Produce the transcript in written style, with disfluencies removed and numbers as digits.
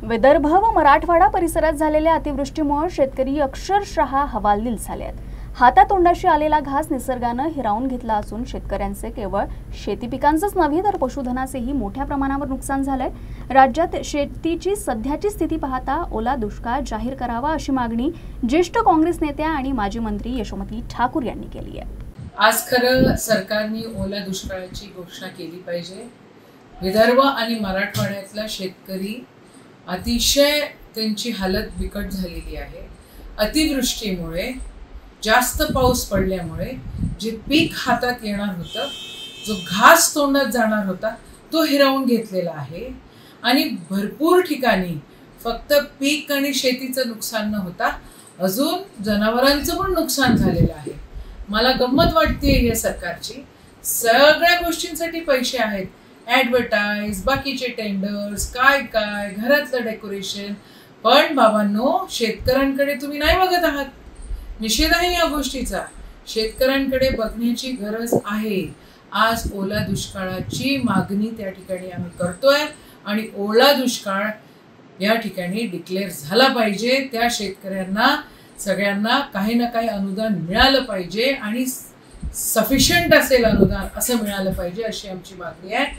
विदर्भ व मराठवाडा परिसरात झालेल्या अतिवृष्टीमुळे शेतकरी अक्षरशः हवालदिल झाले आहेत। हातातोंडाशी आलेला घास निसर्गाने हिरावून घेतला असून शेतकऱ्यांचे केवळ शेती पिकांचेच नव्हे तर पशुधनाचेही मोठ्या प्रमाणावर नुकसान झालंय। राज्यात शेतीची सध्याची स्थिती पाहता ओला दुष्काळ जाहीर करावा अशी मागणी ज्येष्ठ काँग्रेस नेत्या आणि माजी मंत्री यशोमती ठाकूर यांनी केली आहे। आज खरं सरकारने ओला दुष्काळाची घोषणा केली पाहिजे। विदर्भ आणि मराठवाड्यातला शेतकरी अतिशय त्यांची हालत बिकट झालेली आहे। अतिवृष्टीमुळे जास्त पाऊस पडल्यामुळे जे पीक हातात येणार होतं, जो घास तोंडात जाणार होता, तो हिरावून घेतलेला आहे आणि भरपूर ठिकाणी फक्त पीक आणि शेतीचं नुकसान न होता अजून जनावरांचं पण नुकसान झालेलं आहे। मला गंमत वाटते या सरकारची, सगळ्या गोष्टींसाठी पैसे आहेत, ॲडव्हर्टाइज, बाकीचे टेंडर्स, काय काय घरातलं डेकोरेशन, पण बाबांनो शेतकऱ्यांकडे तुम्ही नाही बघत आहात। निषेध आहे या गोष्टीचा, शेतकऱ्यांकडे बघण्याची गरज आहे। आज ओला दुष्काळाची मागणी त्या ठिकाणी आम्ही करतोय आणि ओला दुष्काळ या ठिकाणी डिक्लेअर झाला पाहिजे। त्या शेतकऱ्यांना सगळ्यांना काही ना काही अनुदान मिळालं पाहिजे आणि सफिशियंट असेल अनुदान असं मिळालं पाहिजे अशी आमची मागणी आहे।